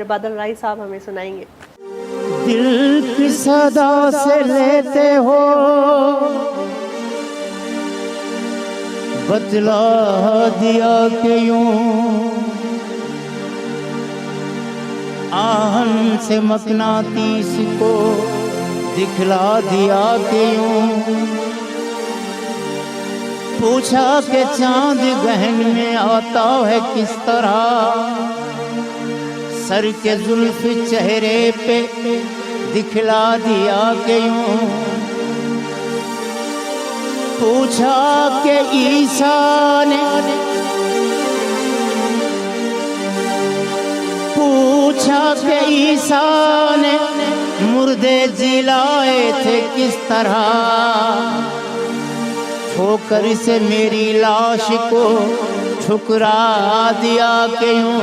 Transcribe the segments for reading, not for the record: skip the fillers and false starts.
बादल राय साहब हमें सुनाएंगे। दिल की सदा से लेते हो बतला दिया कि यूं आहन से मकनातीस को दिखला दिया कि यूं पूछा कि चांद गहन में आता है किस तरह सर के जुल्फ चेहरे पे दिखला दिया कि यूं पूछा कि ईसा ने मुर्दे जिलाए थे किस तरह ठोकर से मेरी लाश को ठुकरा दिया कि यूं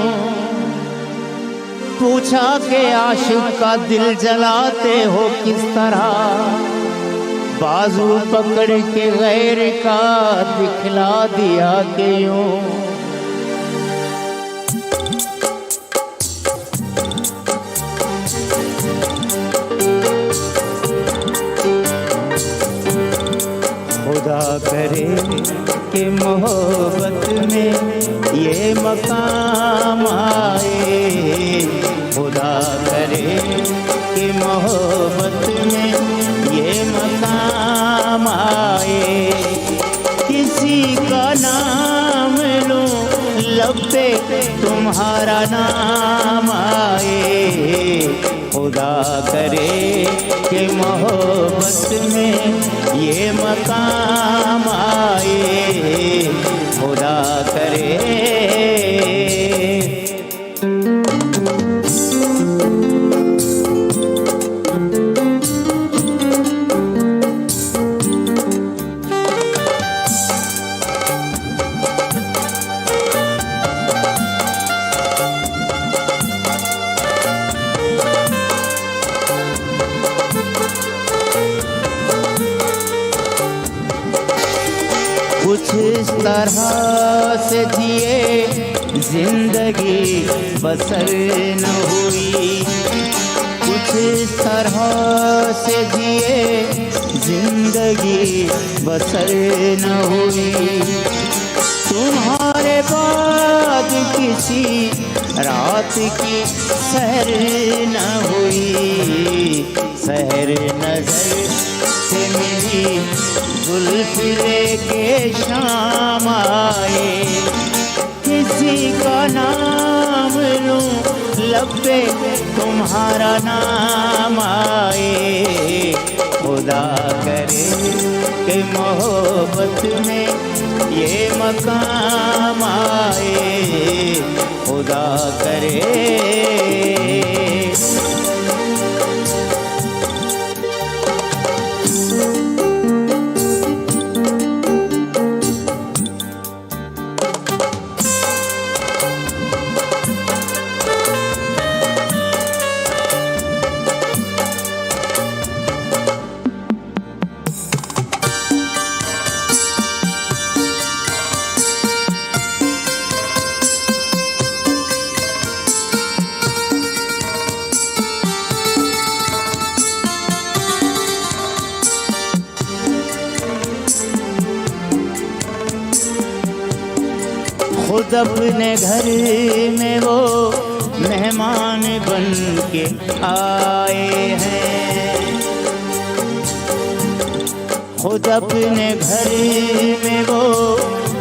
पूछा कि आशिक का दिल जलाते हो किस तरह बाजू पकड़ के गैर का दिखला दिया कि यूं खुदा करे कि मोहब्बत में ये मकाम आए खुदा करे कि मोहब्बत में ये मकाम आए किसी का नाम लूं लब पे तुम्हारा नाम आए खुदा करे कि मोहब्बत में ये मकाम आए खुदा करे कुछ इस तरह से जिए जिंदगी बसर न हुई कुछ इस तरह से जिए जिंदगी बसर न हुई तुम्हारे बाद किसी रात की सहर न हुई सहर नजर से मेरी जुल्फ लेके शाम आए किसी का नाम लूं लब पे तुम्हारा नाम आए खुदा करे कि मोहब्बत में ये मकाम आए खुदा करे खुद अपने घर में वो मेहमान बन के आए हैं खुद अपने घर में वो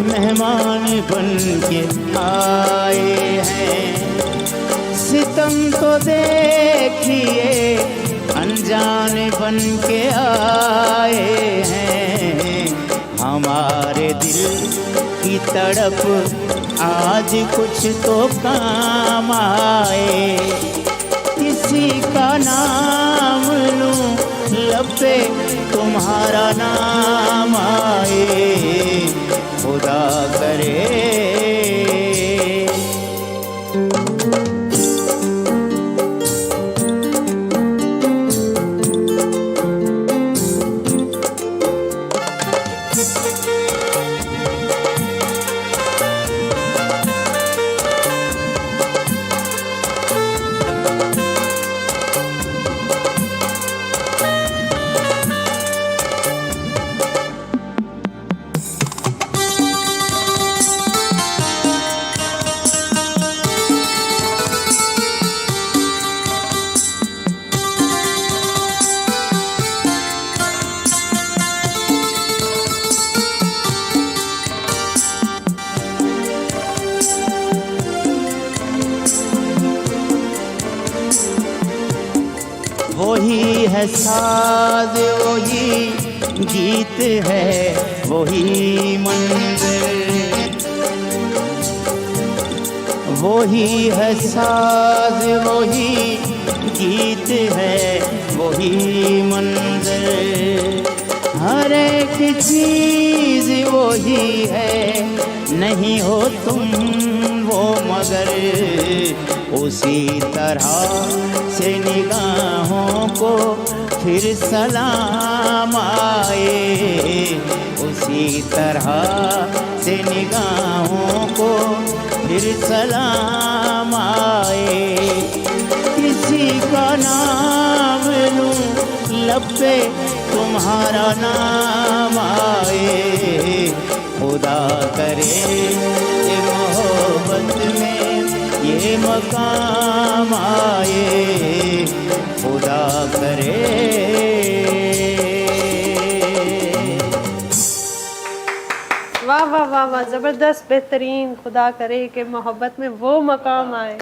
मेहमान बन के आए हैं सितम तो देखिए अनजान बन के आए हैं हमारे दिल की तड़प आज कुछ तो काम आए किसी का नाम लूं लब पे तुम्हारा नाम आए खुदा करे वही है साज, वही गीत है, वही मंदिर। वही है साज, वही गीत है, वही मंदिर। हर एक चीज वही है, नहीं हो तुम वो मगर। उसी तरह से निगाहों को फिर सलाम आए, उसी तरह से निगाहों को फिर सलाम आए। किसी का नाम लूं लब पे तुम्हारा नाम आए, खुदा करे ये मोहब्बत में ये मकाम आए, खुदा करे। वाह वाह वाह वाह, जबरदस्त, बेहतरीन। खुदा करे कि मोहब्बत में वो मकाम आए।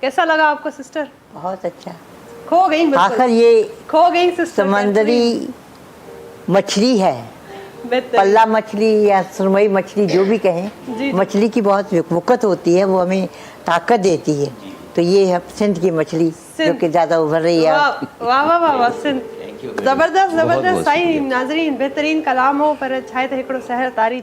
कैसा लगा आपको सिस्टर? बहुत अच्छा। खो गई बिल्कुल। आखिर ये खो गई सिस्टर। समंदरी मछली है, बेहतरीन। पल्ला मछली या सुरमई मछली जो भी जी, कहें, जी। मछली की बहुत वक़्त होती है, वो हमें ताकत देती है। तो ये है सिंध की मछली जो कि ज़्यादा उभर रही है। वाह वाह वाह वाह, सिंध जबरदस्त जबरदस्त। साईं नाज़रीन, बेहतरीन कलाम हो पर छाए त हिकिड़ो सहर तारी